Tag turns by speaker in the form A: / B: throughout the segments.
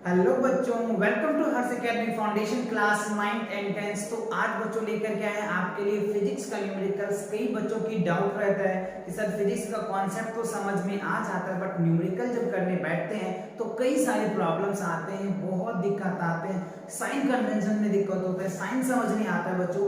A: Hello बच्चों, welcome to Harsh academy foundation class 9 and 10। तो आज बच्चों लेकर के आए हैं आपके लिए फिजिक्स का न्यूमेरिकल्स। कई बच्चों की डाउट रहता है कि सर फिजिक्स का कॉन्सेप्ट तो समझ में आ जाता है बट न्यूमेरिकल जब करने बैठते हैं तो कई सारे प्रॉब्लम्स आते हैं, बहुत दिक्कत आते हैं। साइन कन्वेंशन में दिक्कत होता है, साइन समझ नहीं आता है बच्चों।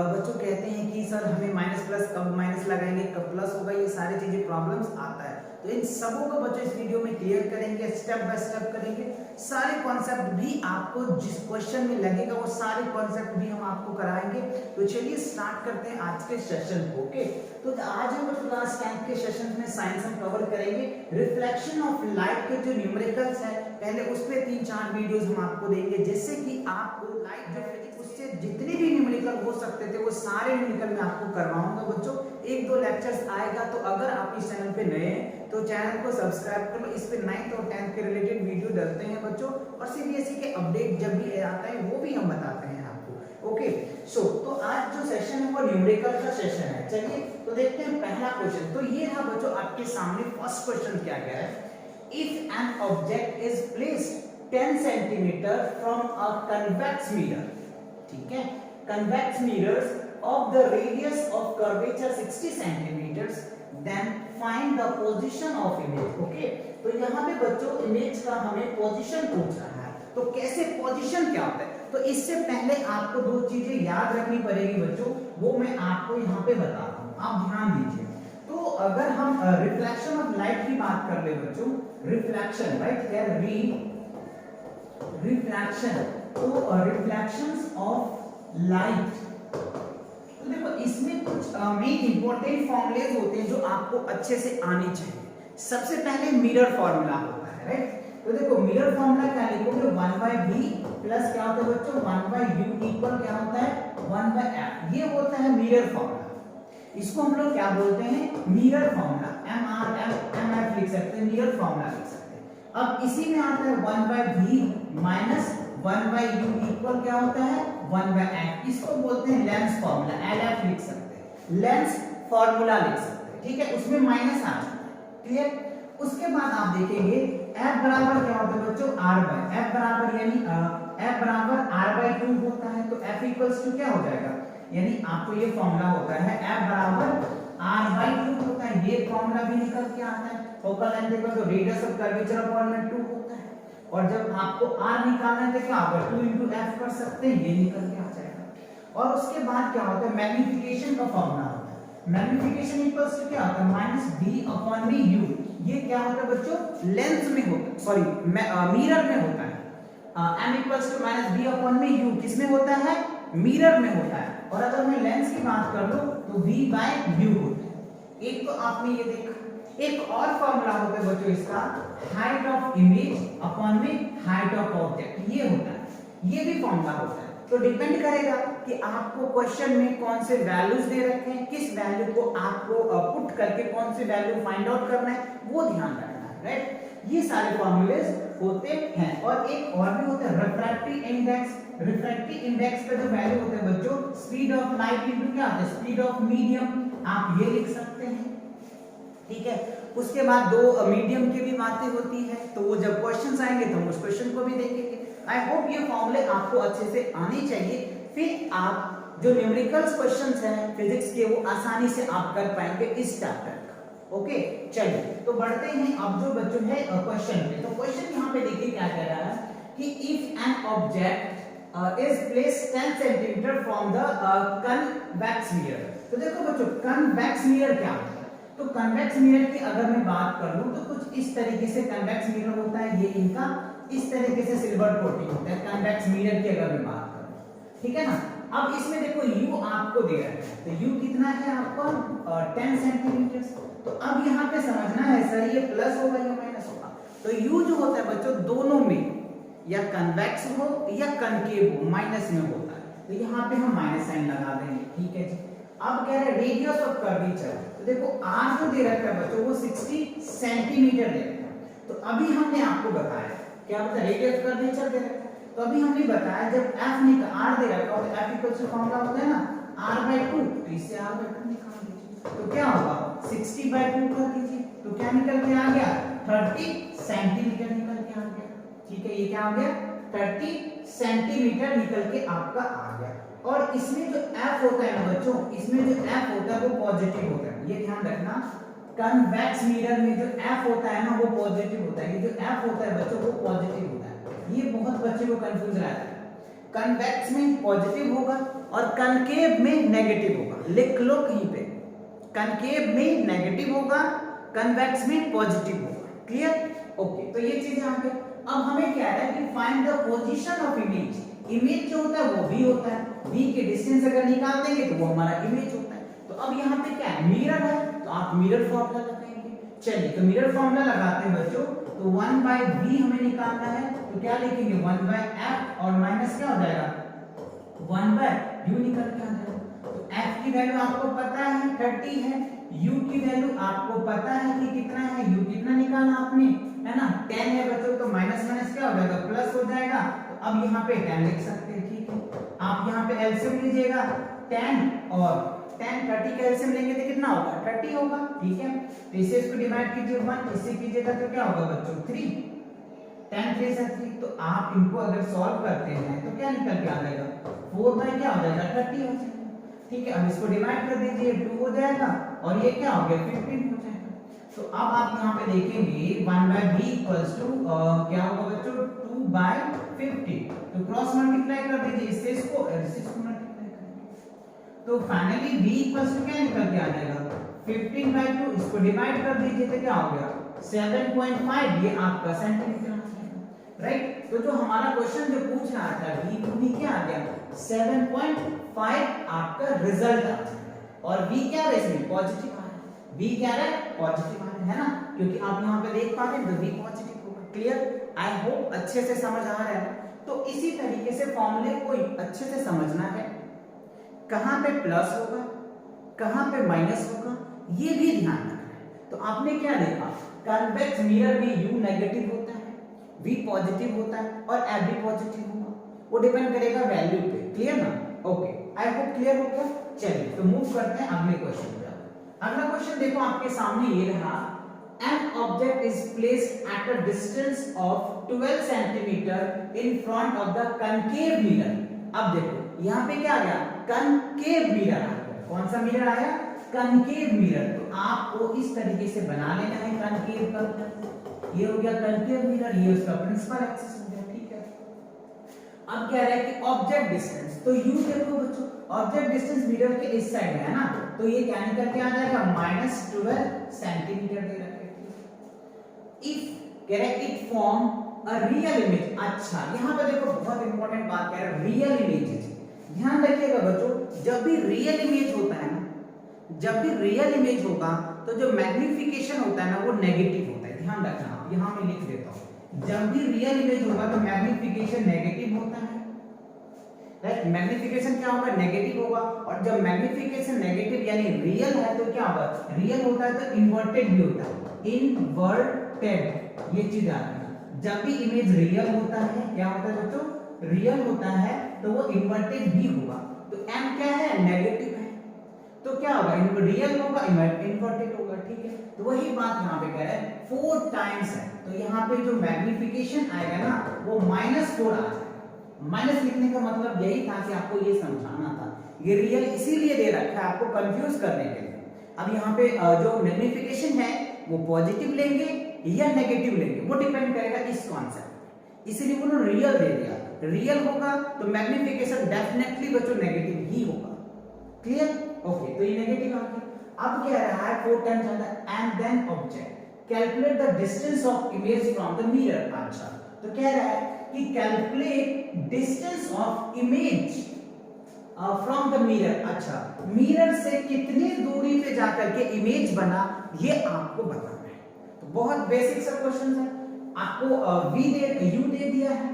A: बच्चों कहते हैं कि सर हमें माइनस प्लस कब माइनस लगाएंगे, कब प्लस होगा, ये सारी चीजें प्रॉब्लम्स आता है। तो इन सबों को बच्चों इस वीडियो में क्लियर करेंगे, स्टेप बाय स्टेप करेंगे। सारे कॉन्सेप्ट भी आपको जिस क्वेश्चन में लगेगा वो सारे कॉन्सेप्ट भी हम आपको कराएंगे। तो चलिए स्टार्ट करते हैं आज के सेशन को। ओके, तो आज हम बच्चों क्लास 10 के सेशन में साइंस हम कवर करेंगे। रिफ्लेक्शन ऑफ लाइट के जो न्यूमेरिकल्स है, पहले उस पे 3-4 वीडियोस हम आपको देंगे, जिससे कि आपको लाइट जो फिजिक्स उससे जितने भी न्यूमेरिकल हो सकते थे वो सारे न्यूमेरिकल मैं आपको करवाऊंगा बच्चों। 1-2 लेक्चर्स आएगा, तो अगर आप इस चैनल पे नए हैं तो चैनल को सब्सक्राइब कर लो। इस पे 9th और 10th के रिलेटेड वीडियो डलते हैं बच्चों, और सीबीएसई के अपडेट जब भी आता है वो भी हम बताते हैं आपको। ओके, सो तो आज जो सेशन है वो न्यूमेरिकल का सेशन है। चलिए तो देखते हैं पहला क्वेश्चन। तो ये रहा बच्चों आपके सामने। फर्स्ट क्वेश्चन क्या क्या है? If an object is placed 10 centimetre from a convex mirror, ठीक है, convex mirrors of the radius of curvature 60 centimeters, then find the position of image. Okay, तो यहाँ पे बच्चों इमेज का हमें पोजीशन पूछ रहा है। तो कैसे पोजीशन क्या होता है, तो इससे पहले आपको 2 चीजें याद रखनी पड़ेगी बच्चों, वो मैं आपको यहाँ पे बता रहा हूँ, आप ध्यान दीजिए। तो अगर हम रिफ्लेक्शन ऑफ लाइट की बात कर ले बच्चों, रिफ्लेक्शन, राइट, क्या रिफ्लेक्शन, तो रिफ्लेक्शंस ऑफ लाइट, तो देखो इसमें कुछ मेन इंपॉर्टेंट फॉर्मूलेज होते हैं जो आपको अच्छे से आने चाहिए। सबसे पहले मिरर फॉर्मूला होता है, राइट। तो देखो मिरर फॉर्मूला क्या लिखोगे, 1/v प्लस क्या होता है बच्चों, 1/u इक्वल क्या होता है, 1/f। ये होता है मिरर फॉर्मूला। इसको हम लोग क्या बोलते हैं, मिरर फॉर्मूला, mf लिख सकते हैं, मिरर फॉर्मूला लिख सकते हैं। अब इसी में आता है 1/v माइनस 1/u इक्वल क्या होता है, 1/f। इसको बोलते हैं लेंस फॉर्मूला, LF लिख सकते हैं, लेंस फॉर्मूला लिख सकते हैं, ठीक है। उसमें माइनस आ जाता है, क्लियर। उसके बाद आप देखेंगे F बराबर क्या होता है बच्चों, R/F बराबर, यानी F बराबर R/2 होता है। तो F इक्वल्स टू क्या हो जाएगा, यानी आपको ये फॉर्मूला होता है F बराबर R/2 होता है। ये फॉर्मूला भी निकल के आता है। Focal length equal to radius of curvature upon 2 होता है। और जब आपको R निकालना है तो क्या होगा, 2 into F कर सकते हैं, ये निकल के आ जाएगा। और उसके बाद क्या होता है, मैग्नीफिकेशन का फॉर्मूला होता है। मैग्नीफिकेशन इक्वल्स टू क्या होता है, -b/u। ये क्या होता है बच्चों, लेंस में होता है, सॉरी मिरर में होता है। m इक्वल्स टू -b/u किसमें होता है, मिरर में होता है। और अगर मैं लेंस की बात कर लूं तो v/u होता है। एक तो आपने ये देखा। एक और फॉर्मूला होता है बच्चों इसका, हाइट ऑफ इमेज अपॉन में हाइट ऑफ ऑब्जेक्ट, ये होता है। ये भी फॉर्मूला होता है। तो डिपेंड करेगा कि आपको क्वेश्चन में कौन से वैल्यूज दे रखे हैं, किस वैल्यू को आपको पुट करके कौन से वैल्यू फाइंड आउट करना है, वो ध्यान रखना है, राइट। ये सारे फॉर्मूलेज होते हैं। और एक और भी होता है रिफ्रैक्टिव इंडेक्स। रिफ्रैक्टिव इंडेक्स का जो वैल्यू होता है बच्चों, स्पीड ऑफ लाइट इनटू क्या होता है, स्पीड ऑफ मीडियम, आप ये लिख सकते हैं, ठीक है। उसके बाद 2 मीडियम की भी बातें होती है, तो वो जब क्वेश्चंस आएंगे तो हम उस क्वेश्चन को भी देखेंगे। आई होप ये फॉर्मूले आपको अच्छे से आने चाहिए, फिर आप जो न्यूमेरिकल्स क्वेश्चंस हैं फिजिक्स के वो आसानी से आप कर पाएंगे इस चैप्टर का। ओके, चलिए तो बढ़ते हैं अब जो बच्चों है क्वेश्चन पे। तो क्वेश्चन यहाँ पे देखिए क्या कह रहा है कि if an object is placed 10 cm from the convex mirror। तो देखो बच्चों convex mirror क्या है, तो कन्वेक्स मिरर की अगर मैं बात कर लूं तो कुछ इस तरीके से कन्वेक्स मिरर होता है। ये इनका इस तरीके से सिल्वर कोटिंग होता है कन्वेक्स मिरर की अगर मैं बात करूं, ठीक है ना। अब इसमें देखो u आपको दे रहा है, तो u कितना है आपको, 10 सेंटीमीटर। तो अब यहाँ पे समझना है सर ये प्लस होगा या माइनस होगा। तो u जो होता है बच्चों दोनों में, या कन्वेक्स हो या कनकेव हो, माइनस में होता है। तो यहाँ पे हम माइनस साइन लगा देंगे, ठीक है जी। अब कह रहे रेडियस ऑफ कर्वेचर, तो देखो r जो दे रखा है बच्चों वो 60 सेंटीमीटर दे रखा है। तो अभी हमने आपको बताया क्या बता, रेडियस ऑफ कर्वेचर दे रखा है। तो अभी हमने बताया जब f r दे रखा हो तो f इक्वल टू फॉर्मूला होता है ना r/2, तो इससे r/2 निकाल दीजिए। तो क्या होगा, 60/2 कर दीजिए, तो क्या निकल के आ गया, 30 सेंटीमीटर निकल के आ गया, ठीक है, ये क्या आ गया 30 सेंटीमीटर निकल के आपका आ गया। और इसमें जो F होता है ना बच्चों, इसमें जो F होता है वो पॉजिटिव होता है, ये ध्यान रखना। कन्वेक्स मिरर में जो F होता है ना वो पॉजिटिव होता है, ये जो F होता है बच्चों वो पॉजिटिव होता है। ये बहुत बच्चे को कंफ्यूज रहता है। कन्वेक्स में पॉजिटिव होगा और कनकेव में नेगेटिव होगा, लिख लो कहीं पे, कनकेव में नेगेटिव होगा, कन्वेक्स में पॉजिटिव होगा। क्लियर? ओके, तो ये चीजें आ गई। अब हमें क्या है कि find the position of image. Image जो होता है वो v होता है, v के डिस्टेंस अगर निकाल देंगे तो वो हमारा इमेज होता है। तो अब यहाँ पे क्या है, मिरर है, तो आप मिरर फॉर्मूला लगाएंगे। चलिए, तो मिरर फॉर्मूला लगाते हैं बच्चों। तो 1/v हमें निकालना है, तो क्या लिखेंगे 1/f और माइनस क्या हो जाएगा 1/u निकल के आ जाएगा। तो f की वैल्यू आपको पता है 30 है, u की वैल्यू आपको पता है कि कितना है, u कितना निकाला आपने, है ना 10 है बच्चों, तो माइनस माइनस क्या हो जाएगा प्लस हो जाएगा। तो अब यहाँ पे 10 लिख सकते हैं, ठीक है। आप यहाँ पे एलसीएम लीजिएगा 10 और 10 30 का एलसीएम लेंगे तो कितना होगा 30 होगा, ठीक है। तो इसे इसको डिवाइड कीजिए 1, इससे कीजिएगा तो क्या होगा बच्चों 3, 10 3 से 3। तो आप इनको अगर सॉल्व करते हैं तो क्या निकल के आ जाएगा 4 बाई क्या हो जाएगा 30 हो जाएगा, ठीक है। अब इसको डिवाइड कर दीजिए 2 हो जाएगा और ये क्या हो गया 15 हो जाएगा। तो अब आप यहाँ पे देखेंगे 1/v इक्वल्स टू क्या होगा बच्चों 2/50। तो क्रॉस मल्टीप्लाई कर दीजिए, इससे इसको मल्टीप्लाई करेंगे तो फाइनली v इक्वल्स टू क्या निकल के आ जाएगा 15/2। इसको डिवाइड कर दीजिए तो क्या हो गया 7.5, ये आपका सेंटीमीटर आ जाएगा, राइट। तो जो हमारा क्वेश्चन जो पूछ रहा था v क्या आ गया 7.5 आपका रिजल्ट आ जाएगा। और v क्या है इसमें पॉजिटिव आ रहा है, v क्या है पॉजिटिव आ रहा है ना, क्योंकि आप यहाँ पे देख पा रहे हैं तो v पॉजिटिव होगा। क्लियर? आई होप अच्छे से समझ आ रहा है। तो इसी तरीके से फॉर्मूले को अच्छे से समझना है, कहां पे प्लस होगा कहां पे माइनस होगा ये भी ध्यान रखना है। तो आपने क्या देखा, कन्वेक्स मिरर में u नेगेटिव होता है, v पॉजिटिव होता है और f भी पॉजिटिव होगा, वो डिपेंड करेगा वैल्यू पे। क्लियर ना? ओके, आई होप क्लियर हो गया। चलिए तो मूव करते हैं अगले क्वेश्चन पे। अगला क्वेश्चन देखो आपके सामने ये रहा, an object is placed at a distance of 12 cm in front of the concave mirror। अब देखो यहाँ पे क्या आ गया concave mirror आ गया। कौन सा मिरर आया concave mirror। तो आपको इस तरीके से बना लेना है concave का, ये हो गया concave mirror, ये उसका प्रिंसिपल एक्सिस हो गया, ठीक है। अब क्या रहा है कि ऑब्जेक्ट डिस्टेंस, तो u देखो बच्चों ऑब्जेक्ट डिस्टेंस मिरर के इस साइड है ना, तो ये क्या निकल के आ जाएगा -12 सेंटीमीटर दे रखा है। इफ कह रहा है it form a real image. अच्छा यहाँ पे देखो बहुत इंपॉर्टेंट बात कह रहा है रियल इमेजेस। ध्यान रखिएगा बच्चों, जब भी रियल इमेज होता है ना, जब भी रियल इमेज होगा तो जो मैग्निफिकेशन होता है ना वो नेगेटिव होता है। ध्यान रखना, आप यहाँ मैं लिख देता हूँ, जब भी रियल इमेज होगा तो मैग्निफिकेशन नेगेटिव होता है, राइट। मैग्निफिकेशन क्या होगा नेगेटिव होगा। और जब मैग्निफिकेशन नेगेटिव यानी रियल है तो क्या होगा रियल होता है तो इन्वर्टेड भी होता है, इन्वर्टेड ये चीज आती है। जब भी इमेज रियल होता है क्या होता है बच्चों रियल होता है तो वो इन्वर्टेड भी होगा। तो m क्या है नेगेटिव है तो क्या होगा रियल होगा इन्वर्टेड होगा, ठीक है। तो वही बात यहाँ पे कह रहा है 4 टाइम्स है, तो यहाँ पे जो मैग्निफिकेशन आएगा ना वो -4 आ जाएगा। माइनस लिखने का मतलब यही था कि आपको ये समझाना था, ये रियल इसीलिए दे रखा है आपको कंफ्यूज करने के लिए। अब यहाँ पे जो मैग्निफिकेशन है वो पॉजिटिव लेंगे या नेगेटिव लेंगे वो डिपेंड करेगा इस कॉन्सेप्ट, इसीलिए वो रियल दे दिया। रियल होगा तो मैग्निफिकेशन डेफिनेटली बच्चों नेगेटिव ही होगा। क्लियर? ओके, तो ये नेगेटिव आ गया। अब क्या रहा है 4 times and then object calculate the distance of image from the mirror. अच्छा तो कह रहा है कि calculate distance of image from the mirror. अच्छा मिरर से कितनी दूरी पे जाकर के इमेज बना ये आपको बताना है। तो बहुत बेसिक सा क्वेश्चन है, आपको u दे दिया है,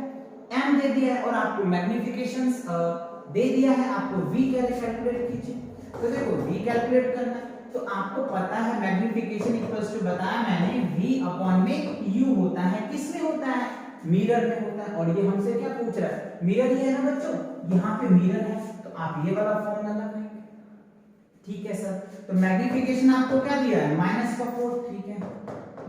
A: m दे दिया है और आपको मैग्निफिकेशंस दे दिया है, आपको v कैलकुलेट कीजिए। तो देखो v कैलकुलेट करना है तो आपको पता है मैग्निफिकेशन इक्वल्स टू बताया मैंने v अपॉन में u होता है, किसमें होता है मिरर में होता है। और ये हमसे क्या पूछ रहा है मिरर ही है ना बच्चों, यहाँ पे मिरर है तो आप ये वाला फॉर्मूला लगाएंगे, ठीक है सर। तो मैग्निफिकेशन आपको क्या दिया है -4, ठीक है।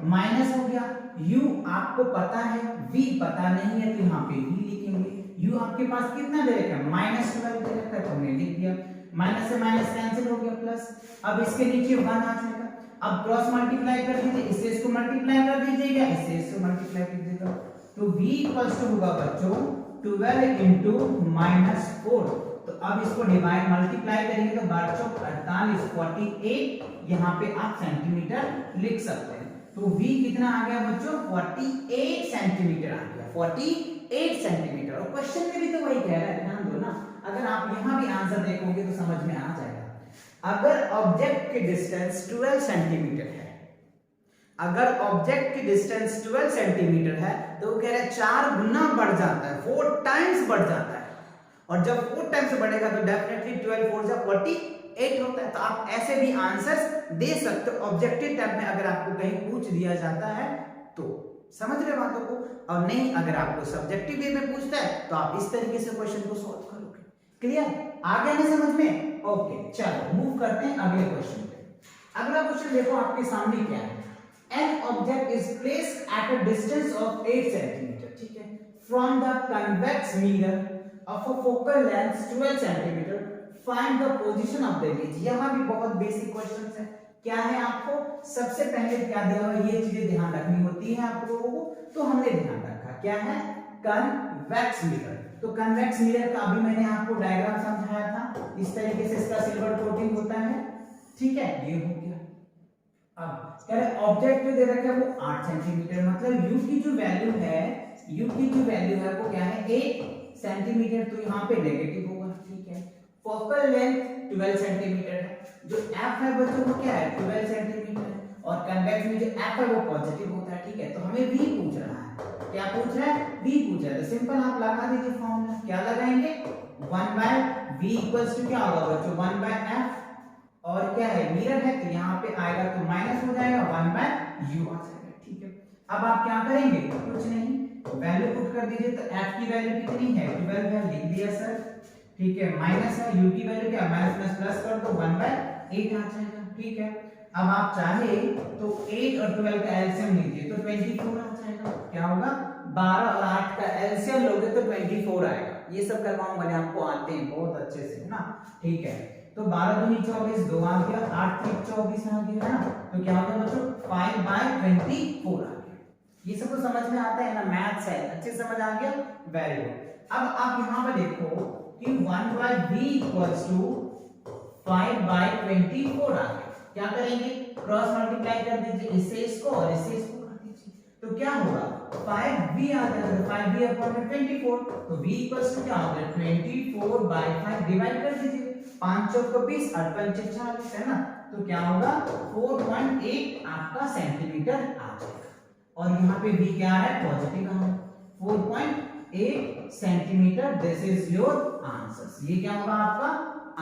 A: माइनस हो गया, u आपको पता है, v पता नहीं है, तो यहाँ पे v लिखेंगे। u आपके पास कितना दे रखा है, -12 दे रखा है, तो हमने लिख दिया। माइनस से माइनस कैंसिल हो गया, प्लस। अब इसके नीचे 1 आ जाएगा। अब क्रॉस मल्टीप्लाई कर दीजिए, इससे इसको मल्टीप्लाई कर दीजिएगा, इससे इसको मल्टीप्लाई कर दीजिएगा, तो v इक्वल्स टू होगा बच्चों 12 into -4। तो अब इसको डिवाइड मल्टीप्लाई करेंगे तो बच्चों 48 48 यहाँ पे आप सेंटीमीटर लिख सकते हैं। तो v कितना आ गया बच्चों, 48 सेंटीमीटर आ गया, 48 सेंटीमीटर। और क्वेश्चन में भी तो वही कह रहा है, ध्यान दो ना, अगर आप यहाँ भी आंसर देखोगे तो समझ में आ जाएगा। अगर ऑब्जेक्ट की डिस्टेंस 12 सेंटीमीटर है, अगर ऑब्जेक्ट की डिस्टेंस 12 सेंटीमीटर है, तो वो कह रहा है 4 गुना बढ़ जाता है, 4 टाइम्स बढ़ जाता है। और जब 4 टाइम्स बढ़ेगा तो डेफिनेटली 12 4 जा 48 होता है। तो आप ऐसे भी आंसर्स दे सकते हो ऑब्जेक्टिव टाइप में, अगर आपको कहीं पूछ दिया जाता है तो। समझ रहे बातों को? और नहीं, अगर आपको सब्जेक्टिव वे में पूछता है तो आप इस तरीके से क्वेश्चन को सॉल्व करोगे। क्लियर? आ गया ना समझ में? ओके, चलो मूव करते हैं अगले क्वेश्चन पे। अगला क्वेश्चन देखो आपके सामने क्या है। An object is placed at a distance of 8 centimeter, ठीक है, from the convex mirror of a focal length 12 centimeter. Find the position of the image. यहाँ भी बहुत बेसिक क्वेश्चंस है। क्या है, आपको सबसे पहले क्या दिया हुआ, ये चीजें ध्यान रखनी होती है आप लोगों को, तो हमने ध्यान रखा। क्या है, कन्वेक्स मिरर। तो कन्वेक्स मिरर का अभी मैंने आपको डायग्राम समझाया था, इस तरीके से इसका सिल्वर कोटिंग होता है, ठीक है, ये हो गया। अब कह रहे ऑब्जेक्ट जो दे रखा है वो 8 सेंटीमीटर, मतलब u की जो वैल्यू है, u की जो वैल्यू है वो क्या है, 8 सेंटीमीटर, तो यहाँ पे नेगेटिव होगा, ठीक है। फोकल लेंथ 12 सेंटीमीटर है, जो f है बच्चों वो क्या है, 12 सेंटीमीटर है, और कन्वेक्स में जो f है वो पॉजिटिव होता है, ठीक है। तो हमें v पूछ रहा है, क्या पूछ रहा है, v पूछ रहा है। तो सिंपल आप लगा दीजिए फॉर्मूला, क्या लगाएंगे, 1/v इक्वल्स टू क्या होगा बच्चों, 1/f, और क्या है, मिरर है तो यहाँ पे आएगा तो माइनस हो जाएगा, 1/u आ जाएगा, ठीक है। अब आप क्या करेंगे, कुछ नहीं, वैल्यू पुट कर दीजिए। तो f की वैल्यू कितनी है, 12 है, लिख दिया सर, ठीक है। माइनस है, u की वैल्यू क्या, माइनस प्लस प्लस कर दो, 1/8 आ जाएगा, ठीक है। अब आप चाहे तो 8 और 12 का एलसीएम लीजिए तो 24 आ जाएगा। क्या होगा, 12 और 8 का एलसीएम लोगे तो 24 आएगा। ये सब करवाऊंगा, आपको आते हैं बहुत अच्छे से, है ना, ठीक है। तो 12 दूनी 24, 2 आ गया, 8 3 24 आ गया, है ना। तो क्या हो गया बच्चों, 5/24 आ गया। ये सब तो समझ में आता है ना, मैथ्स है, अच्छे समझ आ गया, वेरी गुड। अब आप यहाँ पर देखो कि 1/v इक्वल्स टू 5/24 आ गया। क्या करेंगे, क्रॉस मल्टीप्लाई कर दीजिए, इससे इसको और इससे इसको कर दीजिए, तो क्या होगा, 5v आ जाएगा, 5v अपॉन 24, तो v इक्वल्स टू क्या होगा, 24/5 डिवाइड कर दीजिए, 5 चौक 20 8 पंचे 40, है ना। तो क्या होगा, 4.8 आपका सेंटीमीटर आ जाएगा। और यहाँ पे v क्या है, पॉजिटिव आ रहा है, 4.8 centimetre, this is your answer. ये क्या होगा, आपका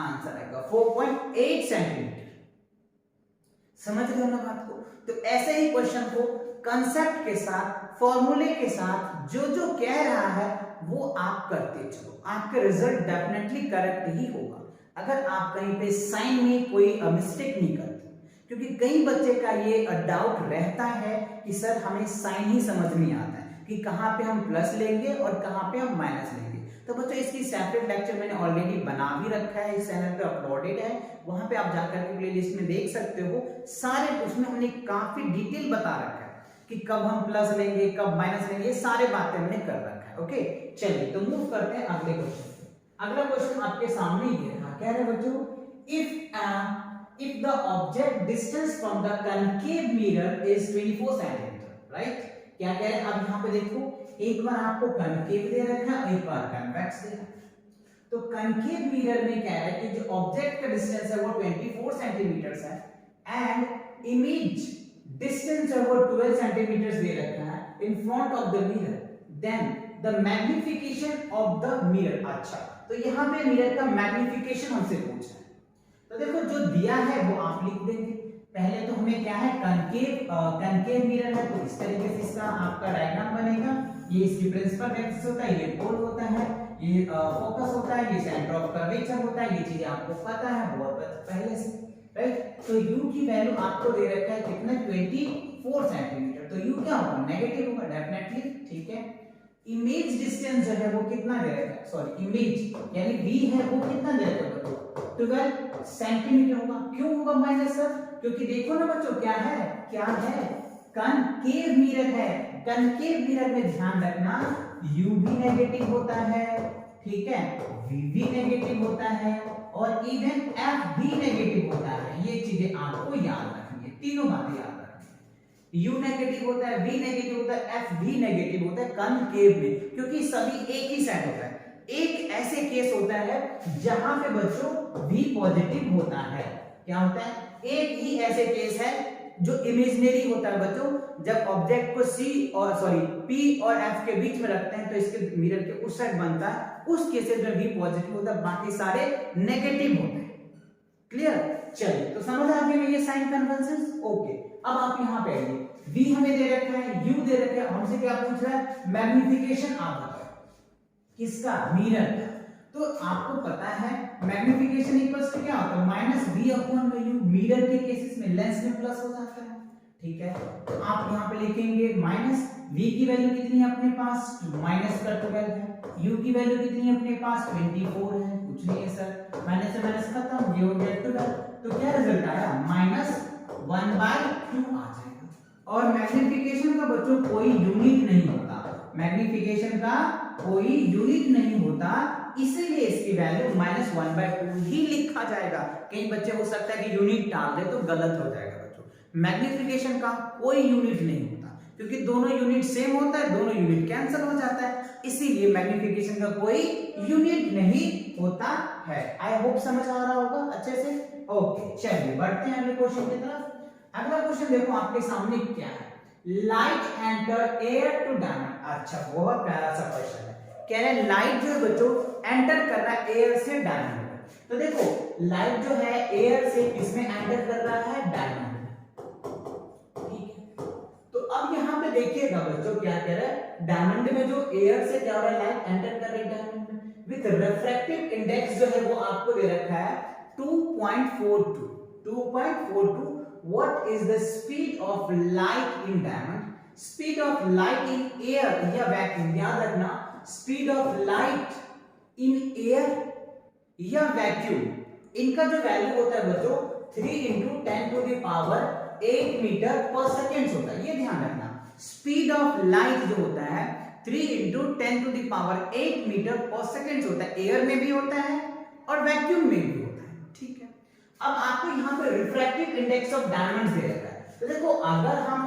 A: आंसर आएगा 4.8 सेंटीमीटर। समझ गए ना बात को? तो ऐसे ही क्वेश्चन को कंसेप्ट के साथ, फॉर्मूले के साथ, जो जो कह रहा है वो आप करते चलो, आपके रिजल्ट डेफिनेटली करेक्ट ही होगा। अगर आप कहीं पे साइन में कोई मिस्टेक नहीं करते, क्योंकि कई बच्चे का ये डाउट रहता है कि सर हमें साइन ही समझ नहीं आता है कि कहाँ पे हम प्लस लेंगे और कहाँ पे हम माइनस लेंगे। तो बच्चों इसकी सेपरेट लेक्चर मैंने ऑलरेडी बना भी रखा है, इस चैनल पे अपलोडेड है, वहां पे आप जाकर के प्लेलिस्ट में देख सकते हो सारे, उसमें हमने काफी डिटेल बता रखा है कि कब हम प्लस लेंगे कब माइनस लेंगे, ये सारे बातें हमने कर रखा है। ओके, चलिए तो मूव करते हैं अगले क्वेश्चन पे। अगला क्वेश्चन आपके सामने ही है, क्या है बच्चों, if the object distance from the concave mirror is 24 centimeter, right? क्या कह रहे हैं, अब यहाँ पे देखो, एक बार आपको कनकेव दे रखा है और एक बार कन्वेक्स दे रखा है। तो कनकेव मिरर में क्या है कि जो ऑब्जेक्ट का डिस्टेंस है वो 24 सेंटीमीटर है, एंड इमेज डिस्टेंस है वो 12 सेंटीमीटर दे रखा है in front of the mirror, then the magnification of the mirror. अच्छा, तो यहाँ पे मिरर का मैग्निफिकेशन हमसे पूछा है, तो देखो जो दिया है वो आप लिख देंगे। पहले तो हमें क्या है, कनकेव मिरर है, तो इस तरीके से इसका आपका डायग्राम बनेगा। ये इसकी प्रिंसिपल एक्सिस होता है, ये पोल होता है, ये फोकस होता है, ये सेंटर ऑफ कर्वेचर होता है, ये चीज आपको पता है बहुत पहले से, राइट। तो u की वैल्यू आपको दे रखा है कितना, 4 सेंटीमीटर, तो यू क्या होगा, नेगेटिव होगा डेफिनेटली, ठीक है। इमेज डिस्टेंस जो है वो कितना दे रखा है, सॉरी इमेज यानी v है वो कितना दे रखा है बच्चों, 12 सेंटीमीटर होगा। क्यों होगा माइनस सर, क्योंकि देखो ना बच्चों क्या है कनकेव मिरर है, कनकेव मिरर में ध्यान रखना u भी नेगेटिव होता है, ठीक है, v भी नेगेटिव होता है और इवन f भी नेगेटिव होता है। ये चीजें आपको याद रखनी है, तीनों बातें याद रखनी है। u नेगेटिव होता है, v नेगेटिव होता है, f भी नेगेटिव होता है कनकेव में, क्योंकि सभी एक ही साइड होता है। एक ऐसे केस होता है जहां पे बच्चों v पॉजिटिव होता है, क्या होता है, एक ही ऐसे केस है जो इमेजिनरी होता है बच्चों, जब ऑब्जेक्ट को p और f के बीच में रखते हैं तो इसके मिरर के उस साइड बनता है, उस केसेस में v पॉजिटिव होता है, बाकी सारे नेगेटिव होते हैं। क्लियर, चलिए तो समझ आ गया ये साइन कन्वेंशंस, ओके। अब आप यहां पे आइए, v हमें दे रखा है, u दे रखा है, हमसे क्या पूछ रहा है, मैग्निफिकेशन आप बताओ किसका, मिरर का। तो आपको पता है मैग्निफिकेशन इक्वल्स टू क्या होता है, minus v upon u, mirror के केसेस में लेंस में प्लस हो जाता है, ठीक है। तो आप यहां पे लिखेंगे माइनस v की वैल्यू कितनी है अपने पास, माइनस का 12 है, u की वैल्यू कितनी है अपने पास 24 है, कुछ नहीं है सर, माइनस से माइनस खत्म, ये हो गया 12, तो क्या रिजल्ट आया, -1/2 आ जाएगा। और मैग्निफिकेशन का बच्चों कोई यूनिट नहीं होता, मैग्निफिकेशन का कोई यूनिट नहीं होता, इसीलिए इसकी वैल्यू -1/2 ही लिखा जाएगा। कई बच्चे हो सकता है कि यूनिट डाल दे तो गलत हो जाएगा बच्चों। मैग्निफिकेशन का कोई यूनिट नहीं होता, क्योंकि दोनों यूनिट सेम होता है, दोनों यूनिट कैंसिल हो जाता है, इसीलिए मैग्निफिकेशन का कोई यूनिट नहीं होता है। आई होप समझ आ रहा होगा अच्छे से, ओके। चलिए बढ़ते हैं अगले क्वेश्चन की तरफ। अगला क्वेश्चन देखो आपके सामने क्या है, light enter air to diamond. अच्छा, बहुत प्यारा सा क्वेश्चन है, कह रहे हैं लाइट जो है बच्चों एंटर कर रहा है एयर से डायमंड में। तो देखो लाइट जो है एयर से किसमें एंटर कर रहा है, डायमंड में, ठीक है। तो अब यहाँ पे देखिएगा बच्चों क्या कह रहा है, डायमंड में जो एयर से क्या हो रहा है, लाइट एंटर कर रही है डायमंड में, विद रिफ्रैक्टिव इंडेक्स जो है वो आपको दे रखा है 2.42। What is the speed of light in diamond? Speed of light in air या वैक्यूम, याद रखना speed of light in air या वैक्यूम, इनका जो वैल्यू होता है बच्चों 3 × 10⁸ मीटर पर सेकेंड होता है, ये ध्यान रखना। स्पीड ऑफ लाइट जो होता है 3 × 10⁸ मीटर पर सेकेंड होता है, एयर में भी होता है और वैक्यूम में भी होता है, ठीक है। अब आपको यहाँ पे रिफ्रैक्टिव इंडेक्स ऑफ डायमंड्स दे रखा है, तो देखो अगर हम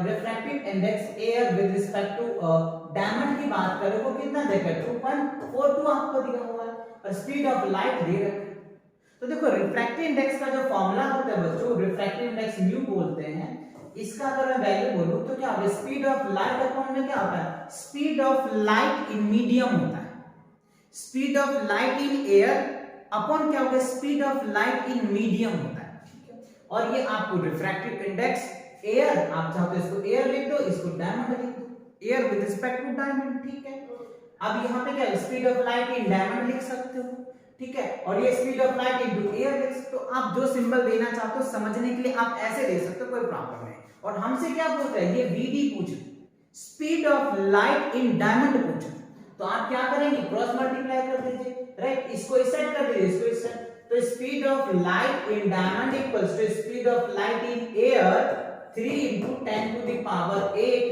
A: refractive index air with respect to diamond की बात करें वो कितना देगा, 2.42 आपको दिया हुआ है, और स्पीड ऑफ लाइट दे रखा है। तो देखो रिफ्रैक्टिव इंडेक्स का जो फॉर्मूला होता है बच्चों, रिफ्रैक्टिव इंडेक्स म्यू बोलते हैं, इसका अगर मैं वैल्यू बोलूं तो क्या होगा, स्पीड ऑफ लाइट अपॉन में क्या होता है, speed of light in medium होता है, speed of light in air upon क्या होगा, speed of light in medium होता है, ठीक है। और ये आपको रिफ्रैक्टिव इंडेक्स एयर, आप चाहो तो इसको एयर लिख दो, इसको डायमंड लिख दो, air with respect to diamond, ठीक है। अब यहाँ पे क्या speed of light in diamond लिख सकते हो, ठीक है, और ये speed of light into air लिख सकते हो। आप जो सिंबल देना चाहते हो समझने के लिए आप ऐसे दे सकते हो, कोई प्रॉब्लम नहीं। और हमसे क्या पूछ रहा है, ये वीडी पूछ रहा है, speed of light in diamond पूछ रहा है, तो आप क्या करेंगे, क्रॉस मल्टीप्लाई कर दीजिए, राइट, इसको इस साइड कर दीजिए, इसको इस साइड, तो speed of light in diamond equals to speed of light in air 3 × 10⁸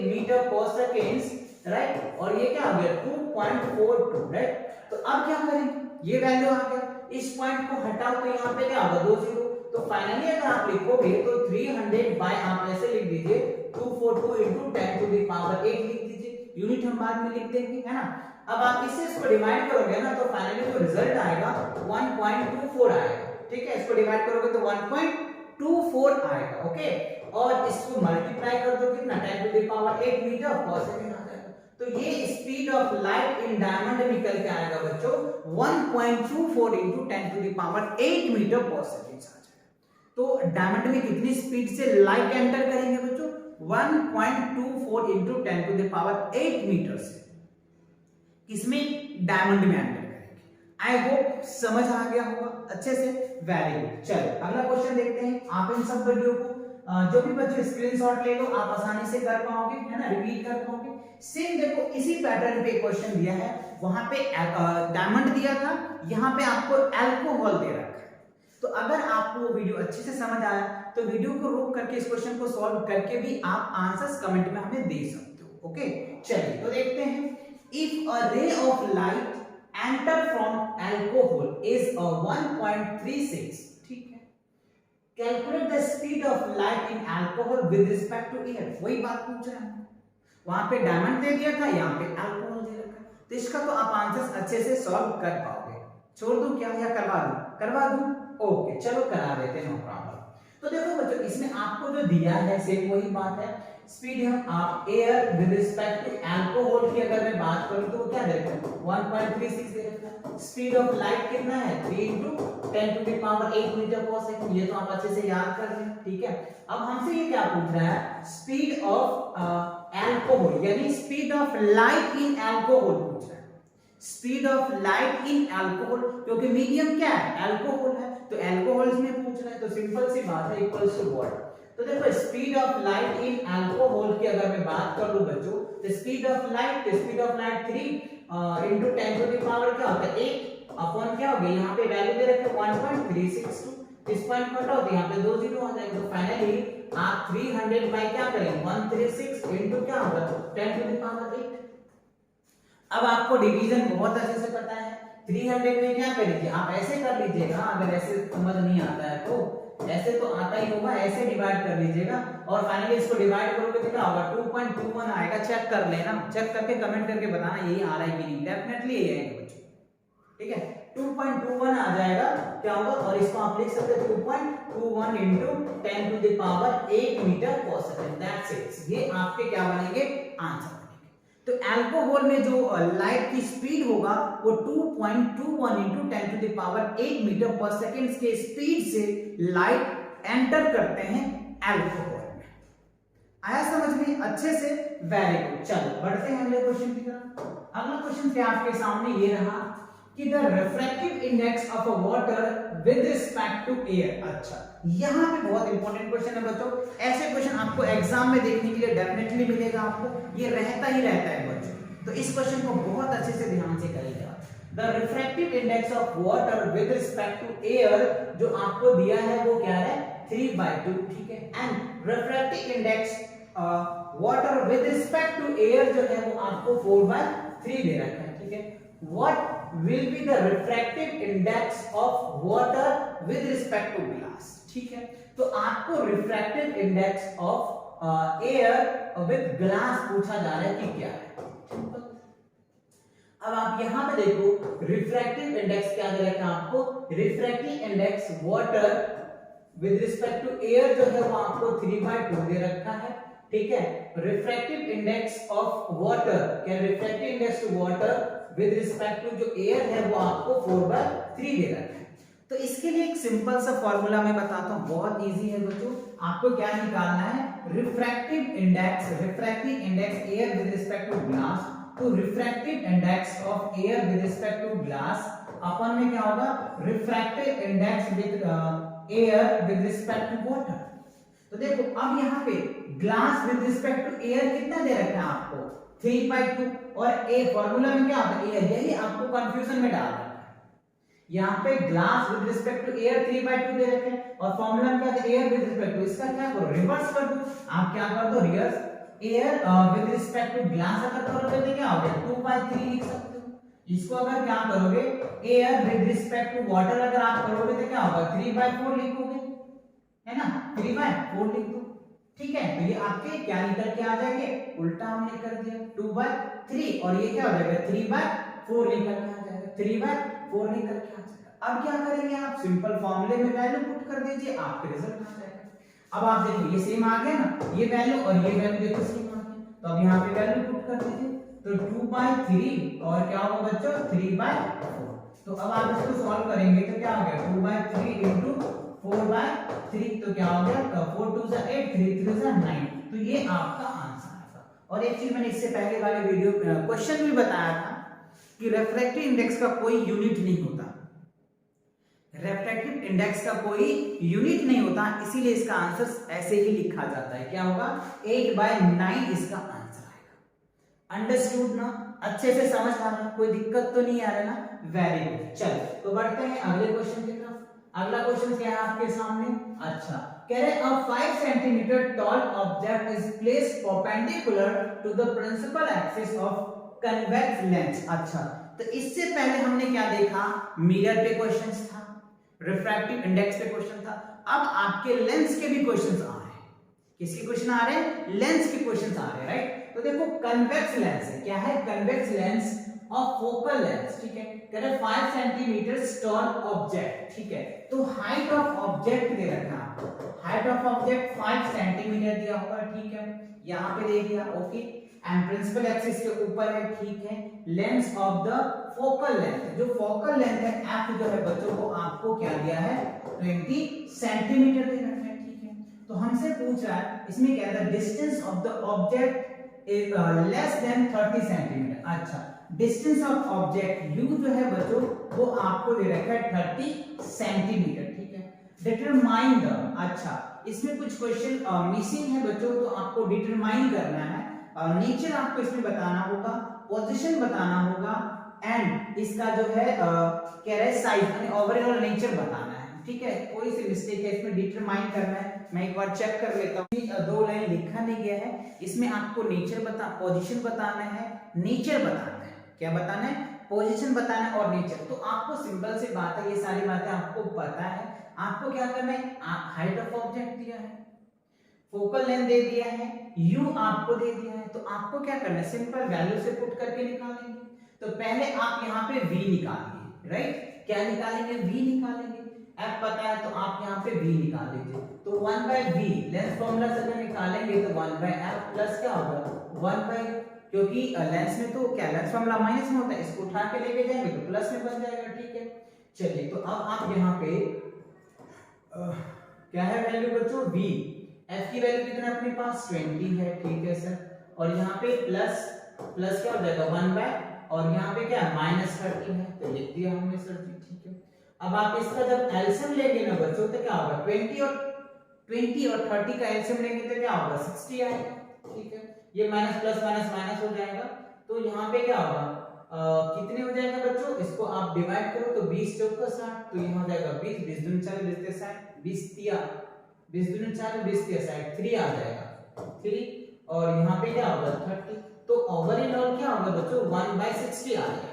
A: metre per second, right, और ये क्या हो गया 2.42, राइट। तो अब क्या करेंगे, ये वैल्यू आ गया, इस पॉइंट को हटाओ तो यहाँ पे क्या होगा 2 0, तो फाइनली अगर आप लिखोगे तो 300 बाय आप ऐसे लिख दीजिए 242 × 10⁸ लिख दीजिए, यूनिट हम बाद में लिख देंगे, है ना। अब आप इससे इसको डिवाइड करोगे ना तो फाइनली जो रिजल्ट आएगा 1.24 आएगा, ठीक है, इसको डिवाइड करोगे तो 1.24 आएगा, ओके। और इसको मल्टीप्लाई कर दो कितना 10⁸ मीटर पर सेकंड आ जाएगा, तो ये speed of light in diamond निकल के आएगा बच्चों 1.24 × 10⁸ मीटर पर सेकंड आ जाएगा। तो डायमंड में कितनी स्पीड से लाइट एंटर करेंगे बच्चों, 1.24 × 10⁸ मीटर से, किसमें, डायमंड में एंटर करेंगे। आई होप समझ आ गया होगा अच्छे से, वेरी गुड। चलो अगला क्वेश्चन देखते हैं। आप इन सब वीडियो को जो भी बच्चों स्क्रीनशॉट ले लो, आप आसानी से कर पाओगे, है ना, रिपीट कर पाओगे। सेम देखो इसी पैटर्न पे क्वेश्चन दिया है, वहां पे डायमंड दिया था, यहाँ पे आपको अल्कोहल दे रखा है। तो अगर आपको वीडियो अच्छे से समझ आया तो वीडियो को रोक करके इस क्वेश्चन को सॉल्व करके भी आप आंसर्स कमेंट में हमें दे सकते हो। ओके, चलिए तो देखते हैं। If a ray of light enter from alcohol is 1.36, ठीक है, calculate the speed of light in alcohol with respect to air. वही बात पूछ रहे हैं, वहां पे डायमंड दे दिया था, यहाँ पे अल्कोहल दे रखा है, तो इसका तो आप आंसर्स अच्छे से सॉल्व कर पाओगे। छोड़ दूं क्या या करवा दूं? करवा दूं, ओके चलो करा देते हैं, नो प्रॉब्लम। तो देखो बच्चों इसमें आपको जो दिया है सेम वही बात है, स्पीड हम आप air with respect to alcohol की अगर मैं बात करूं तो क्या दे रखा है? 1.36 दे रखा है। स्पीड ऑफ लाइट कितना है? 3 × 10⁸ मीटर पर सेकंड। ये तो आप अच्छे से याद कर रहे हैं, ठीक है। अब हमसे ये क्या पूछ रहा है? स्पीड ऑफ अल्कोहल, यानी speed of light in alcohol पूछ रहा है। Speed of light in alcohol, क्योंकि मीडियम क्या है? अल्कोहल है, तो अल्कोहल में पूछ रहा है, तो सिंपल सी बात है, इक्वल्स टू व्हाट? तो देखो speed of light in alcohol की अगर मैं बात कर लूं बच्चों, तो स्पीड ऑफ लाइट 3 × 10⁻, क्या होता है? 1 अपॉन क्या हो गया? यहाँ पे वैल्यू दे रखे 1.362, इस पॉइंट कट आउट, यहाँ पे 2 जीरो आ जाएगा, तो फाइनली आप 300 बाय क्या करेंगे? 136 इनटू क्या होगा? 10⁸। अब आपको डिवीजन बहुत अच्छे से पता है, 300 में क्या कर लीजिए आप, ऐसे कर लीजिएगा, अगर ऐसे समझ नहीं आता है तो ऐसे तो आता ही होगा, ऐसे डिवाइड कर लीजिएगा और फाइनली इसको डिवाइड करोगे तो क्या होगा? 2.21 आएगा। चेक कर लेना, चेक करके कमेंट करके बताना यही आ रहा है कि नहीं। डेफिनेटली यही आएगा बच्चों, ठीक है, 2.21 आ जाएगा। क्या होगा? और इसको आप लिख सकते हैं 2.21 × 10⁸ मीटर पर सेकंड। दैट्स इट, ये आपके क्या बनेंगे? आंसर। तो अल्कोहल में जो लाइट की स्पीड होगा वो 2.21 × 10⁸ मीटर पर सेकंड के स्पीड से लाइट एंटर करते हैं अल्कोहल में। आया समझ में अच्छे से? Very good. चलो बढ़ते हैं अगले क्वेश्चन की तरफ। अगला क्वेश्चन क्या आपके सामने ये रहा कि the refractive index of a water with respect to air. अच्छा, यहां पे बहुत इंपॉर्टेंट क्वेश्चन है बच्चों, ऐसे क्वेश्चन आपको एग्जाम में देखने के लिए डेफिनेटली मिलेगा, आपको ये रहता ही रहता है बच्चों, तो इस क्वेश्चन को बहुत अच्छे से ध्यान से करिएगा। The refractive index of water with respect to air जो आपको दिया है वो क्या है? 3/2, ठीक है। And refractive index water with respect to air जो है वो आपको 4/3 दे रखा है, ठीक है। What will be the refractive index of water with respect to glass, ठीक है। तो आपको refractive index of air with glass पूछा जा रहा है कि क्या है। अब आप यहां पे देखो refractive index क्या दे रखा है आपको? refractive index water with respect to air जो है वो आपको 3/2 दे रखा है, ठीक है। refractive index of water, क्या refractive index to water with respect to जो एयर है वो आपको 4/3 दे रखा है। तो इसके लिए एक सिंपल सा फॉर्मूला मैं बताता हूं, बहुत इजी है बच्चों। आपको क्या निकालना है? Refractive index air with respect to glass, तो refractive index of air with respect to glass अपन में क्या होगा? Refractive index with air with respect to water. तो देखो अब यहाँ पे glass with respect to air कितना दे रखा है आपको? 3/2, और ए फॉर्मूला में क्या होता है? यही आपको कंफ्यूजन में डाल रखा है। यहाँ पे glass with respect to air 3/2 दे रखे हैं और फॉर्मूला में क्या है? एयर विद रिस्पेक्ट टू, इसका क्या करो? रिवर्स कर दो। आप क्या कर दो? Reverse air with respect to glass अगर करोगे तो क्या हो गया? 2/3 लिख सकते हो। इसको अगर क्या करोगे? Air with respect to water अगर आप करोगे तो क्या होगा? 3/4 लिखोगे, है ना, 3/4 लिख दो, ठीक है। तो ये आपके क्या निकल के आ जाएंगे? उल्टा हमने कर दिया 2/3 और ये क्या हो जाएगा? 3/4 निकल के आ जाएगा, 3/4 निकल के आ जाएगा। अब क्या करेंगे आप? सिंपल फॉर्मूले में वैल्यू पुट कर दीजिए, आपके रिजल्ट आ जाएगा। अब आप देखो ये सेम आ गया ना, ये वैल्यू और ये वैल्यू देखो सेम आ गया, तो अब यहाँ पे वैल्यू पुट कर दीजिए, तो 2/3 और क्या होगा बच्चों? 3/4। तो अब आप इसको सॉल्व करेंगे तो क्या हो गया? 2/3 into 4/3, तो क्या हो गया? 4 2 8, 3 3 9। तो ये आपका आंसर आएगा। और एक चीज मैंने इससे पहले वाले वीडियो क्वेश्चन भी बताया था कि रिफ्रैक्टिव इंडेक्स का कोई यूनिट नहीं होता। रेफ्रैक्टिव इंडेक्स का कोई यूनिट नहीं होता, इसीलिए इसका आंसर ऐसे ही लिखा जाता है। क्या होगा? 8/9 इसका आंसर आएगा। अंडरस्टूड ना? अच्छे से समझ आ रहा है? कोई दिक्कत तो नहीं आ रहा ना? Very good. चलो तो बढ़ते हैं अगले क्वेश्चन की तरफ। अगला क्वेश्चन क्या है आपके सामने? अच्छा, कह रहे हैं a 5 centimetre tall object is placed perpendicular to the principal axis of convex lens। अच्छा, तो इससे पहले हमने क्या देखा? मिरर पे क्वेश्चंस था, रिफ्रैक्टिव इंडेक्स पे क्वेश्चन था। अब आपके लेंस के भी क्वेश्चंस आ रहे हैं। किसके क्वेश्चन आ रहे हैं? लेंस के क्वेश्चंस आ रहे हैं, राइट? तो देखो कन्वेक्स लेंस है। क्या है? Convex lens of focal lens, ठीक है। कह रहे 5 सेंटीमीटर टॉल ऑब्जेक्ट, ठीक है। तो हाइट ऑफ ऑब्जेक्ट दे रखा है आपको, हाइट ऑफ ऑब्जेक्ट 5 सेंटीमीटर दिया हुआ है, ठीक है। यहां पे दे दिया, ओके। एंड प्रिंसिपल एक्सिस के ऊपर है, ठीक है। Lens of the focal length, जो फोकल लेंथ है एफ जो है बच्चों को आपको क्या दिया है? 20 सेंटीमीटर दे रखा है, ठीक है। तो हमसे पूछ रहा है इसमें क्या है? Distance of the object is less than 30 centimetre. अच्छा, डिस्टेंस ऑफ ऑब्जेक्ट u जो है बच्चों वो आपको दे रखा है 30 सेंटीमीटर, ठीक है। डिटरमाइन द, अच्छा इसमें कुछ क्वेश्चन मिसिंग है बच्चों, तो आपको डिटरमाइन करना है। नेचर आपको इसमें बताना होगा, पोजीशन बताना होगा, एंड इसका जो है कह रहे साइज यानी ओवरऑल नेचर बताना है, ठीक है। कोई सी मिस्टेक है इसमें, डिटरमाइन करना है। मैं एक बार चेक कर लेता हूं। 2 लाइन लिखा नहीं गया है इसमें, आपको नेचर पोजीशन बताना है, नेचर बताना है। क्या बताना है? पोजीशन बताना है और नेचर। तो आपको सिंपल सी बात है, ये सारी बातें आपको पता है। आपको क्या करना है? हाइट ऑफ ऑब्जेक्ट दिया है, फोकल लेंथ दे दिया है, u आपको दे दिया है, तो आपको क्या करना है? सिंपल वैल्यू से पुट करके निकालेंगे। तो पहले आप यहाँ पे v निकालिए, राइट? क्या निकालेंगे? v निकालेंगे। f पता है तो आप यहाँ पे v निकाल लीजिए। तो 1/v लेंस फॉर्मूला से अगर निकालेंगे तो 1/f प्लस क्या होगा? 1/, क्योंकि लेंस में तो क्या लेंस फॉर्मूला माइनस में होता है, इसको उठा के लेके जाएंगे तो प्लस में बन जाएगा, ठीक है। चलिए तो अब आप यहाँ पे क्या है वैल्यू बच्चों? v। f की वैल्यू कितना अपने पास? 20 है, ठीक है सर। और यहाँ पे प्लस क्या हो जाएगा? 1/, और यहाँ पे क्या -30 है, तो लिख दिया हमने सर जी, ठीक है। अब आप इसका जब एलसीएम लेंगे ना बच्चों तो क्या होगा? 20 और 30 का एलसीएम लेंगे तो क्या होगा? 60 आएगा, ठीक है। ये माइनस प्लस माइनस माइनस हो जाएगा, तो यहाँ पे क्या होगा? कितने हो जाएगा बच्चों? इसको आप डिवाइड करो तो 20 चौका 60, तो यहाँ हो जाएगा 20, 20 दूनी 40, 20 तीया 60, 20 तिया 20 दूनी 40, 20 तिया 60, 3 आ जाएगा 3, और यहाँ पे क्या होगा? 30। तो ओवरऑल क्या होगा बच्चों? 1/60 आ जाएगा।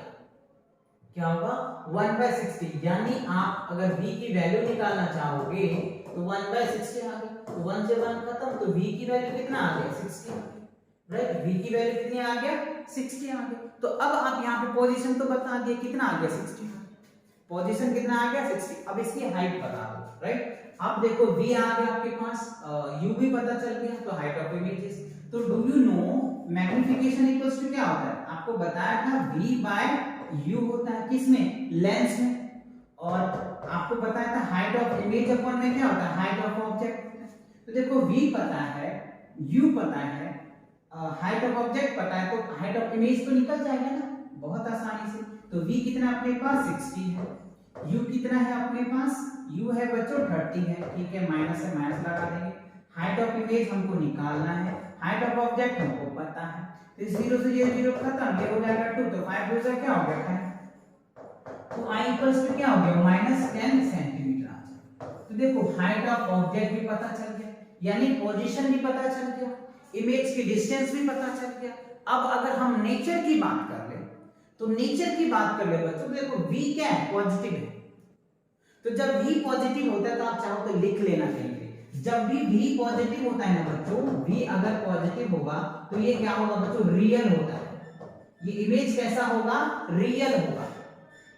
A: क्या होगा? 1/60। यानी आप अगर v की वैल्यू निकालना चाहोगे तो 1/60 आ गया, तो 1 से 1 खत्म, तो v की वैल्यू कितना आ गया? 60 आ गया, राइट? v की वैल्यू कितनी आ गया? 60 आ गया। तो अब आप यहाँ पे पोजीशन तो बता दिए, कितना आ गया? 60। पोजीशन कितना आ गया? 60। अब इसकी हाइट बता दो, राइट? अब देखो v आ गया आपके पास, u भी पता चल गया, तो हाइट ऑफ इमेजेस। तो do you know magnification equals to क्या होता है? आपको बताया था v/u होता है, किसमें? लेंस में। और आपको बताया था हाइट ऑफ इमेज अपन में क्या होता है? Height of object. तो देखो v पता है, u पता है, हाइट ऑफ ऑब्जेक्ट पता है, तो हाइट ऑफ इमेज तो निकल जाएगा ना बहुत आसानी से। तो v कितना अपने पास? 60 है। u कितना है अपने पास? u है बच्चों 30 है, ठीक है। माइनस से माइनस लगा देंगे। हाइट ऑफ इमेज हमको निकालना है, हाइट ऑफ ऑब्जेक्ट हमको पता है, तो 0 से 0 खत्म, ये हो जाएगा 2, तो 5 दूसरा क्या हो गया? 5। तो i इक्वल्स टू क्या हो गया? -10 सेंटीमीटर आ जाएगा। तो देखो हाइट ऑफ ऑब्जेक्ट भी पता चल गया, यानी पोजीशन भी पता चल गया, इमेज की डिस्टेंस भी पता चल गया। अब अगर हम नेचर की बात कर ले, तो नेचर की बात कर ले बच्चों, देखो v क्या है? पॉजिटिव है। तो जब v पॉजिटिव होता है तो आप चाहो तो लिख लेना चाहिए, जब भी v पॉजिटिव होता है ना बच्चों, v अगर पॉजिटिव होगा तो ये क्या होगा बच्चों? रियल होता है। ये इमेज कैसा होगा? रियल होगा।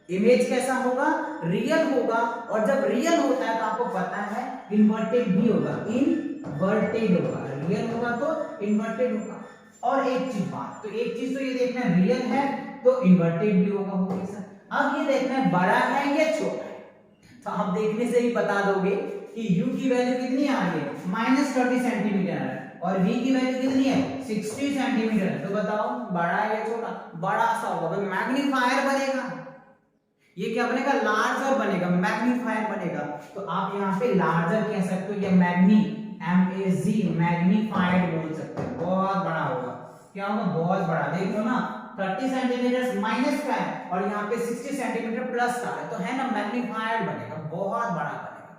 A: इमेज कैसा होगा? रियल होगा। और जब रियल होता है तो आपको पता है इन्वर्टेड भी होगा, इन्वर्टेड होगा। रियल होगा तो इन्वर्टेड होगा। और एक चीज तो ये देखना है रियल है तो इन्वर्टेड भी होगा, हो सर। अब ये देखना है बड़ा है या छोटा है, तो आप देखने से ही बता दोगे कि u की वैल्यू कितनी आ रही है? -30 सेंटीमीटर है, और v की वैल्यू कितनी है? 60 सेंटीमीटर। तो बताओ बड़ा है या छोटा? बड़ा सा होगा, मैग्नीफायर बनेगा। ये क्या बनेगा, लार्जर बनेगा, मैग्नीफायर बनेगा। तो आप यहाँ पे लार्जर कह सकते हो या मैग्नी, MAG मैग्नीफाइड बोल सकते हो, बहुत बड़ा होगा। क्या होगा, बहुत बड़ा। देख लो ना 30 सेंटीमीटर माइनस का है और यहाँ पे 60 सेंटीमीटर प्लस का है, तो है ना मैग्नीफाइड बनेगा, बहुत बड़ा बनेगा।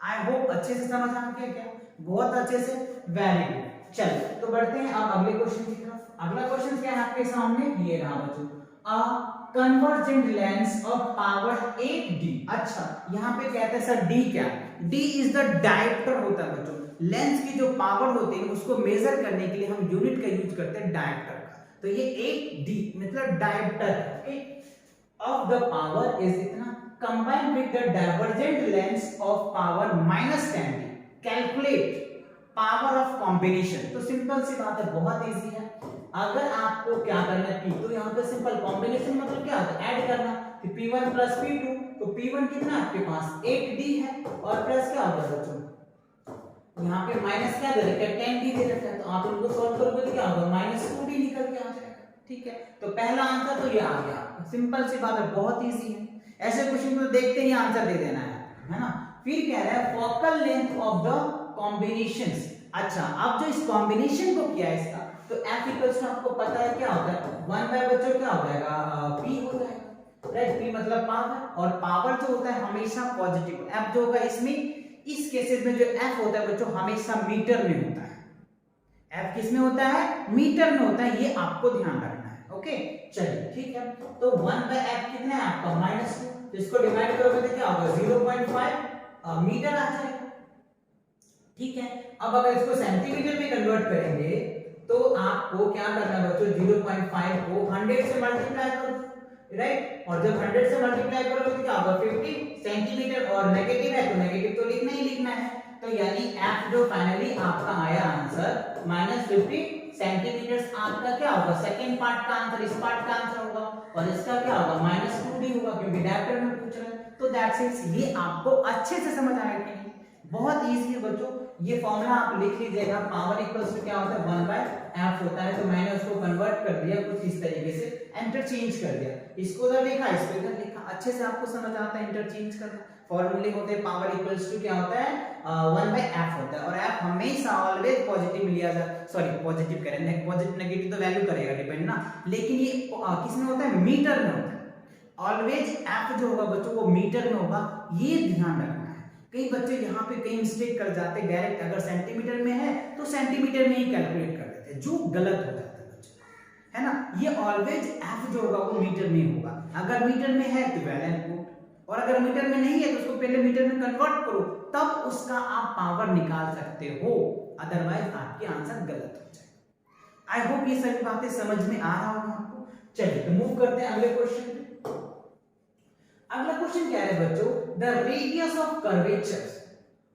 A: आई होप अच्छे से समझ आ गया क्या, बहुत अच्छे से, वेरी गुड। चलो तो बढ़ते हैं अब अगले क्वेश्चन की तरफ। अगला क्वेश्चन क्या है आपके सामने, ये रहा बच्चों, a convergent lens of power 8D। अच्छा यहाँ पे कहते हैं सर D क्या है, D इज द डायोप्टर होता है बच्चों। लेंस की जो पावर होती है उसको मेजर करने के लिए हम यूनिट का यूज करते हैं डायोप्टर का, तो ये 8D मतलब डायोप्टर है, okay. Of the power is इतना, combine with the divergent lens of power -10D, calculate power of combination. तो सिंपल सी बात है, बहुत इजी है। अगर आपको क्या करना है, तो यहाँ पे सिंपल कॉम्बिनेशन मतलब क्या होता है, ऐड करना। तो P1 प्लस P2, तो P1 कितना आपके पास 8D है और प्लस क्या होगा बच्चों, यहाँ पे माइनस क्या दे रखा है, 10D दे रखा है, तो आप इनको सॉल्व करोगे तो क्या होगा, -2D निकल के आ जाएगा, ठीक है। तो पहला आंसर तो ये आ गया, सिंपल सी बात है, बहुत इजी है। ऐसे क्वेश्चन को देखते ही आंसर दे देना है ना। फिर कह रहा है focal length of the combinations. अच्छा अब जो इस कॉम्बिनेशन को किया है इसका, तो F इक्वल्स टू आपको पता है क्या होता है, 1 बाय बच्चों क्या हो जाएगा, P हो जाएगा, राइट। P मतलब पावर, और पावर जो होता है हमेशा पॉजिटिव। F जो होगा इसमें, इस केसेस में जो F होता है बच्चों हमेशा मीटर में होता है। F किस में होता है, मीटर में होता है, ये आपको ध्यान रखना है, ओके। चलिए ठीक है, तो 1 बाय F कितना है आपका -2, तो इसको डिवाइड करोगे तो क्या होगा 0.5 मीटर आ जाएगा, ठीक है। अब अगर इसको सेंटीमीटर में कन्वर्ट करेंगे तो आपको क्या करना है बच्चों, 0.5 को 100 से मल्टीप्लाई करो, राइट। और जब 100 से मल्टीप्लाई करोगे तो क्या होगा 50 सेंटीमीटर, और नेगेटिव है तो नेगेटिव तो लिखना ही लिखना है। तो यानी F जो फाइनली आपका आया आंसर -50 सेंटीमीटर, आपका क्या होगा, सेकंड पार्ट का आंसर, इस पार्ट का आंसर होगा, और इसका क्या होगा -2D होगा, क्योंकि डायरेक्टर में पूछ रहा है। तो दैट्स इट। ये आपको अच्छे से समझ आया कि नहीं, बहुत इजी है बच्चों। ये फॉर्मूला आप लिख लीजिएगा, पावर इक्वल्स टू क्या होता है, 1 बाय F होता है। तो मैंने उसको कन्वर्ट कर दिया कुछ इस तरीके से, इंटरचेंज कर दिया, इसको उधर लिखा, इसको इधर लिखा, अच्छे से आपको समझ आता है इंटरचेंज करना। फॉर्मूले होते हैं पावर इक्वल्स टू क्या होता है, 1 बाय F होता है, और F हमेशा ऑलवेज पॉजिटिव लिया जाता, सॉरी पॉजिटिव करें, पॉजिटिव नेगेटिव तो वैल्यू करेगा डिपेंड ना, लेकिन ये किस में होता है, मीटर में होता है। ऑलवेज F जो होगा बच्चों वो मीटर में होगा, ये ध्यान रखना है। कई बच्चे यहाँ पे कई मिस्टेक कर जाते हैं, डायरेक्ट अगर सेंटीमीटर में है तो सेंटीमीटर में ही कैलकुलेट कर देते हैं, जो गलत हो जाता है बच्चों, है ना। ये ऑलवेज F जो होगा वो मीटर में होगा, अगर मीटर में है तो वेल एंड गुड, और अगर मीटर में नहीं है तो उसको पहले मीटर में कन्वर्ट करो, तब उसका आप पावर निकाल सकते हो, अदरवाइज आपके आंसर गलत हो जाएगा। आई होप ये सारी बातें समझ में आ रहा होगा आपको। चलिए तो मूव करते हैं अगले क्वेश्चन पे। अगला क्वेश्चन क्या है बच्चों, the radius of curvature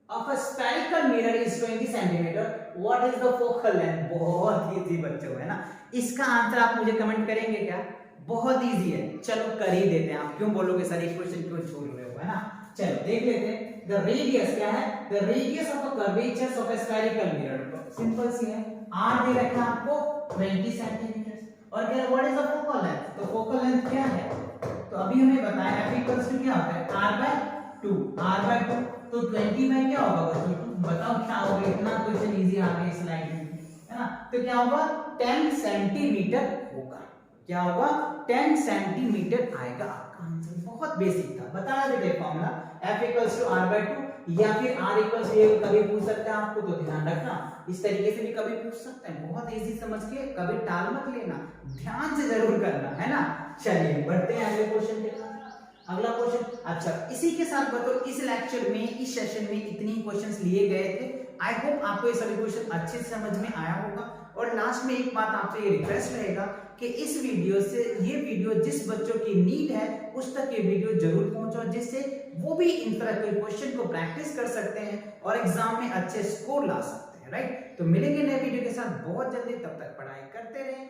A: of a spherical mirror is 20 centimetre, what is the focal length. बहुत इजी बच्चों, है ना। इसका आंसर आप मुझे कमेंट करेंगे क्या, बहुत इजी है, चलो कर ही देते हैं। आप क्यों बोलोगे सर एक क्वेश्चन क्यों छोड़ रहे हो, है ना। चलो देख लेते हैं, द रेडियस क्या है, the radius of a curvature of a spherical mirror, simple सी है, r दे रखा है आपको 20 सेंटीमीटर, और क्या what is the focal length, तो फोकल लेंथ क्या है, तो अभी हमें बताया F इक्वल्स टू क्या होता है, r/2, r/2, तो 20 में क्या होगा बच्चों, बताओ क्या होगा, इतना क्वेश्चन इजी आ गया स्लाइड में, है ना। तो क्या होगा 10 सेंटीमीटर होगा, क्या होगा 10 सेंटीमीटर आएगा आपका आंसर, बहुत बेसिक था, बताया देते formula F equals to r/2, या फिर r इक्वल्स ये कभी पूछ सकते हैं आपको, तो ध्यान रखना इस तरीके से भी कभी पूछ सकते हैं, बहुत इजी समझ के कभी टाल मत लेना, ध्यान से जरूर करना, है ना। चलिए बढ़ते हैं अगले क्वेश्चन के साथ। अगला क्वेश्चन, अच्छा इसी के साथ बताओ, इस लेक्चर में इस सेशन में इतने ही क्वेश्चंस लिए गए थे। आई होप आपको ये सभी क्वेश्चन अच्छे से समझ में आया होगा। और लास्ट में एक बात आपसे ये रिक्वेस्ट रहेगा कि इस वीडियो से, ये वीडियो जिस बच्चों की नीड है उस तक ये वीडियो जरूर पहुंचाओ, जिससे वो भी इन तरह के क्वेश्चन को प्रैक्टिस कर सकते हैं और एग्जाम में अच्छे स्कोर ला सकते हैं, राइट। तो मिलेंगे नए वीडियो के साथ बहुत जल्दी, तब तक पढ़ाई करते रहें।